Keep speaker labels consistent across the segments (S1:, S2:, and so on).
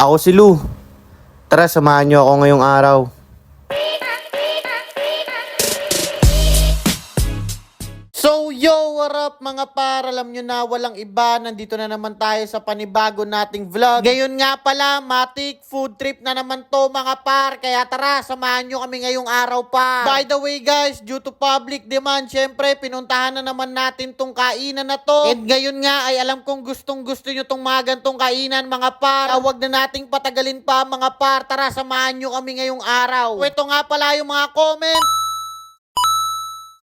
S1: Ako si Lou. Tara, samahan niyo ako ngayong araw. So yo, what up mga par? Alam nyo na walang iba, nandito na naman tayo sa panibago nating vlog. Ngayon nga pala, matik food trip na naman to mga par. Kaya tara, samahan nyo kami ngayong araw pa. By the way guys, due to public demand, syempre pinuntahan na naman natin tong kainan na to. And ngayon nga ay alam kong gustong gusto nyo tong mga gantong kainan mga par. Huwag na nating patagalin pa mga par. Tara, samahan nyo kami ngayong araw. Ito nga pala yung mga comment.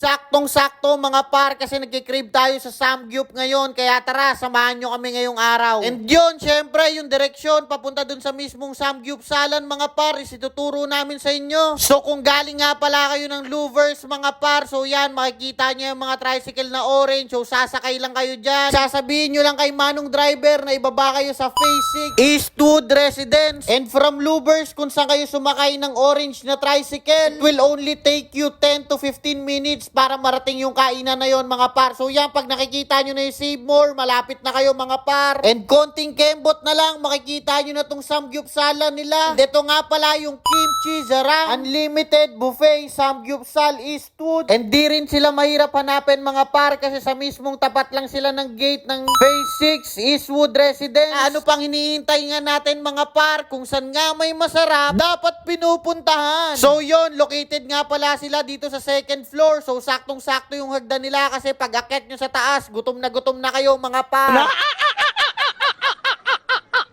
S1: Saktong-sakto mga par kasi nagkikrib tayo sa Samgyup ngayon. Kaya tara, samahan nyo kami ngayong araw. And yun, syempre, yung direksyon papunta dun sa mismong Samgyup Salan mga par, ituturo namin sa inyo. So kung galing nga pala kayo ng Louvers mga par, so yan, makikita nyo yung mga tricycle na orange. So sasakay lang kayo dyan. Sasabihin nyo lang kay Manong Driver na ibaba kayo sa Phase 6 Eastwood Residence. And from Louvers, kung saan kayo sumakay ng orange na tricycle, it will only take you 10 to 15 minutes para marating yung kainan na yon mga par. So yan, pag nakikita nyo na yung Save More, malapit na kayo mga par. And konting kembot na lang, makikita nyo na tong Samgyup Salan nila. Dito nga pala yung Kimchi Zarang Unlimited Buffet Samgyup Sal Eastwood. And di rin sila mahirap hanapin mga par kasi sa mismong tapat lang sila ng gate ng Phase 6 Eastwood Residence. Ano pang hinihintay nga natin mga par? Kung saan nga may masarap, dapat pinupuntahan. So yon, located nga pala sila dito sa second floor. So saktong-sakto yung hagdan nila kasi pag akit nyo sa taas, gutom na kayo mga par.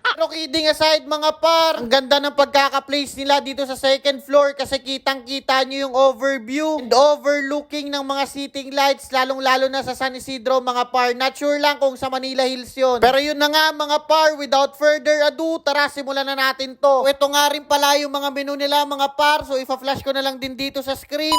S1: Pero kidding aside mga par, ang ganda ng pagkaka-place nila dito sa second floor kasi kitang-kita nyo yung overview and overlooking ng mga sitting lights, lalong-lalo na sa San Isidro mga par. Not sure lang kung sa Manila Hills yun. Pero yun na nga mga par, without further ado, tara simulan na natin to. Ito nga rin pala yung mga menu nila mga par, so ipa-flash ko na lang din dito sa screen.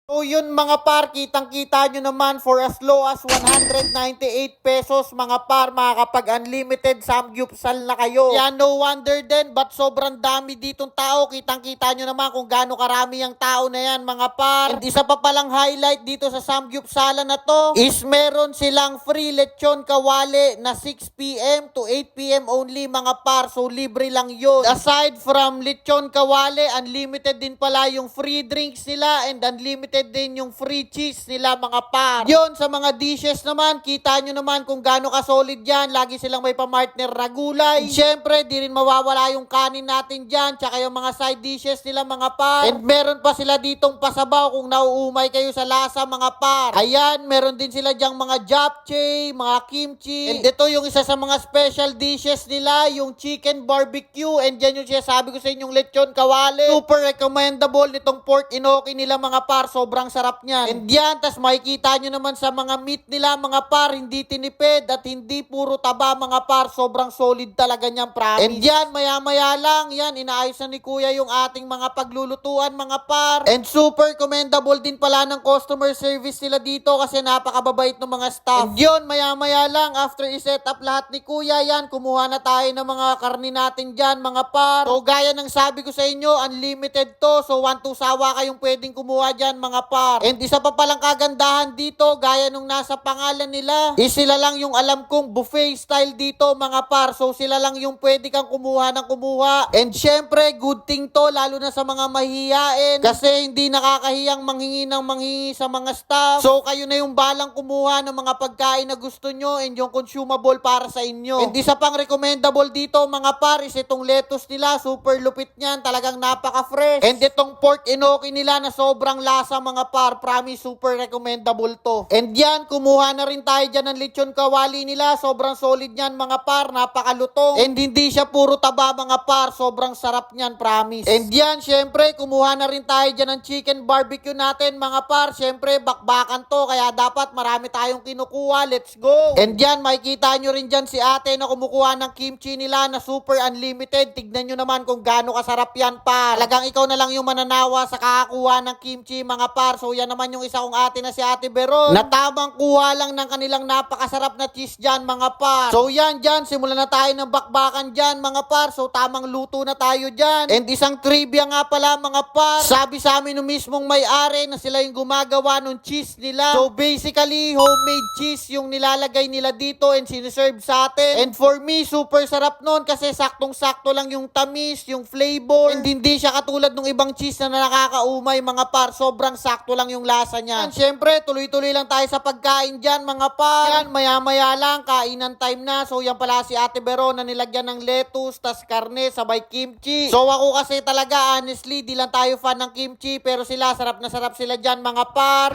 S1: So yun mga par, kitang-kita nyo naman for as low as 198 pesos mga par, makakapag-unlimited Samgyup Sal na kayo. Kaya no wonder din, but sobrang dami ditong tao. Kitang-kita nyo naman kung gaano karami ang tao na yan mga par. And isa pa palang highlight dito sa Samgyup Salan na to is meron silang free lechon kawali na 6 PM to 8 PM only mga par. So libre lang yun. Aside from lechon kawali, unlimited din pala yung free drinks nila and unlimited din yung free cheese nila mga par. Yun, sa mga dishes naman, kita nyo naman kung gaano ka-solid yan. Lagi silang may pa-partner na gulay. Siyempre, di rin mawawala yung kanin natin dyan, tsaka yung mga side dishes nila mga par. And meron pa sila ditong pasabaw kung nauumay kayo sa lasa mga par. Ayan, meron din sila dyang mga japchae, mga kimchi. And ito yung isa sa mga special dishes nila, yung chicken barbecue. And dyan yung sabi ko sa inyong lechon kawali. Super recommendable nitong pork inoki nila mga par. Sobrang sarap niyan. And yan, tas makikita nyo naman sa mga meat nila mga par, hindi tinipid at hindi puro taba mga par. Sobrang solid talaga niyan, promise. And yan, maya-maya lang, yan, inaayos na ni kuya yung ating mga paglulutuan mga par. And super commendable din pala ng customer service nila dito kasi napakababait ng mga staff. And yun, maya-maya lang, after i-set up lahat ni kuya, yan, kumuha na tayo ng mga karni natin dyan mga par. So gaya ng sabi ko sa inyo, unlimited to. So 1 to sawa kayong pwedeng kumuha dyan mga par. And isa pa palang kagandahan dito, gaya nung nasa pangalan nila, is sila lang yung alam kong buffet style dito mga par. So sila lang yung pwede kang kumuha ng kumuha. And syempre, good thing to, lalo na sa mga mahihiyain. Kasi hindi nakakahiyang manghingi sa mga staff. So kayo na yung balang kumuha ng mga pagkain na gusto nyo and yung consumable para sa inyo. And isa pang recommendable dito mga par is itong lettuce nila. Super lupit niyan, talagang napaka-fresh. And itong pork inoki nila na sobrang lasa mga par, promise super recommendable to. And yan, kumuha na rin tayo dyan ng lechon kawali nila. Sobrang solid niyan mga par, napakalutong. And hindi siya puro taba mga par, sobrang sarap niyan, promise. And yan, syempre, kumuha na rin tayo dyan ng chicken barbecue natin mga par. Syempre, bakbakan to, kaya dapat marami tayong kinukuha. Let's go! And yan, makikita nyo rin dyan si ate na kumukuha ng kimchi nila na super unlimited. Tignan nyo naman kung gaano kasarap yan par. Talagang ikaw na lang yung mananawa sa kakakuha ng kimchi mga mga par. So yan naman yung isa kong ate na si Ate Beron, na tamang kuha lang ng kanilang napakasarap na cheese dyan mga par. So yan dyan, simulan na tayo ng bakbakan dyan mga par. So tamang luto na tayo dyan. And isang trivia nga pala mga par, sabi sa amin ng mismong may-ari na sila yung gumagawa ng cheese nila. So basically, homemade cheese yung nilalagay nila dito and siniserve sa atin. And for me, super sarap nun kasi saktong-sakto lang yung tamis, yung flavor. And hindi siya katulad ng ibang cheese na nakakaumay mga par. Sobrang sakto lang yung lasa niya. And syempre, tuloy-tuloy lang tayo sa pagkain dyan mga par. Yan, maya-maya lang, kainan time na. So yan pala si Ate Beron na nilagyan ng lettuce, tas karne, sabay kimchi. So ako kasi talaga, honestly, di lang tayo fan ng kimchi. Pero sila, sarap na sarap sila dyan mga par.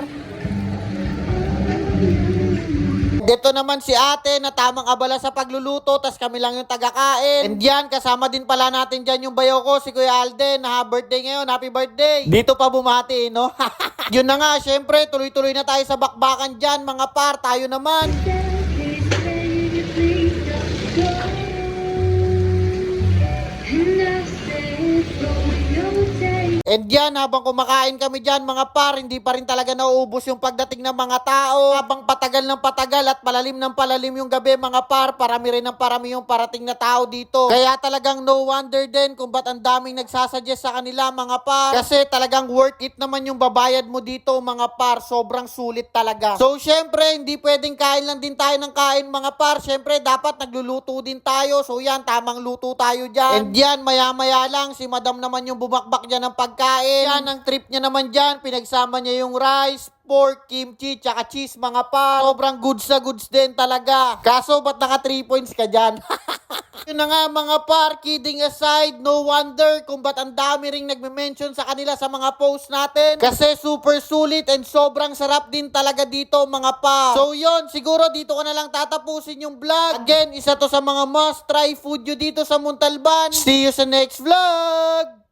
S1: Dito naman si ate na tamang abala sa pagluluto, tas kami lang yung tagakain. And yan, kasama din pala natin dyan yung bayo ko, si Kuya Alden, na birthday ngayon, happy birthday. Dito pa bumati, no? Yun na nga, syempre, tuloy-tuloy na tayo sa bakbakan dyan, mga par, tayo naman. And yan, habang kumakain kami dyan, mga par, hindi pa rin talaga nauubos yung pagdating ng mga tao. Habang patagal ng patagal at palalim ng palalim yung gabi, mga par, parami rin ng parami yung parating na tao dito. Kaya talagang no wonder din kung ba't ang daming nagsasuggest sa kanila, mga par. Kasi talagang worth it naman yung babayad mo dito, mga par. Sobrang sulit talaga. So, syempre, hindi pwedeng kain lang din tayo ng kain, mga par. Syempre, dapat nagluluto din tayo. So, yan, tamang luto tayo dyan. And yan, maya-maya lang, si madam naman yung bumakbak dyan ng pagkain. Yan ang trip niya naman dyan. Pinagsama niya yung rice, pork, kimchi, tsaka cheese mga par. Sobrang goods na goods din talaga. Kaso ba't naka 3 points ka dyan? Yun na nga mga par, kidding aside, no wonder kung ba't ang dami ring nagme-mention sa kanila sa mga post natin. Kasi super sulit and sobrang sarap din talaga dito mga par. So yun, siguro dito ko na lang tatapusin yung vlog. Again, isa to sa mga must try food nyo dito sa Montalban. See you sa next vlog!